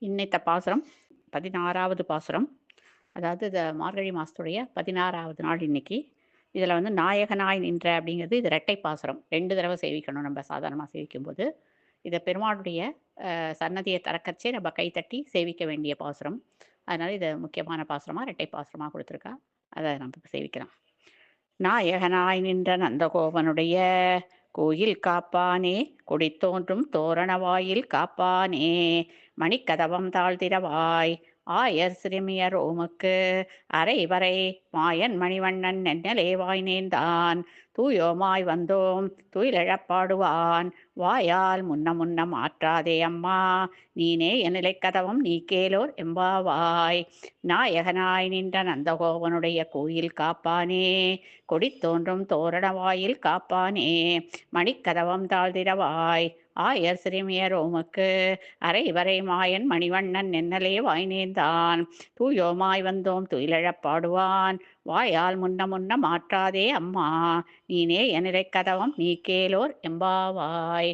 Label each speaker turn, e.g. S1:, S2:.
S1: இன்னைத்த பாசுரம் 16வது பாசுரம். அதாவது மார்கழி மாசத்துடைய 16வது நாள் இன்னைக்கு. இதில வந்து நாயகனாய் நின்ற அப்படிங்கிறது இது இரட்டை பாசுரம். 2 தடவ சேவிக்கணும் நம்ம சாதாரணமா சேவிக்கும்போது. இத பெருமாளுடைய சன்னதிய திறக்கச்சே நம்ம கைத்தட்டி சேவிக்க வேண்டிய பாசுரம். அதனால இத முக்கியமான பாசுரமா, இரட்டை பாசுரமா குடுத்துருக்கா. அத நம்ம இப்ப சேவிக்கலாம். நாயகனாய் நின்ற நந்தகோபனுடைய கோயில் காப்பானே, கொடித்தோன்றும் தோரண வாயில் காப்பானே, மணிக்கதவம் தாழ்த்திரவாய் ஆயர் சிறுமியர் ஓமுக்கு அரைவரை மாயன் மணிவண்ணன் நென்னலேவாய் நேர்ந்தான் தூயோமாய் வந்தோம் துயிலெழப்பாடுவான் வாயால் முன்ன முன்ன மாற்றாதே அம்மா நீனே என் கதவம் நீ கேளோர் எம்பாவாய். நாயகனாய் நின்ற நந்தகோபனுடைய கோயில் காப்பானே, கொடி தோன்றும் தோரண வாயில் காப்பானே, மணிக்கதவம் தாழ்த்திரவாய் ஆயர் சிறுமியர் ஓமுக்கு அரைவரை மாயன் மணிவண்ணன் நென்னலே வாய் நேர்ந்தான் தூயோமாய் வந்தோம் துயிலெழப் பாடுவான் வாயால் முன்ன முன்ன மாற்றாதே அம்மா நீனே என் கதவம் நீ கேளோர் எம்பாவாய்.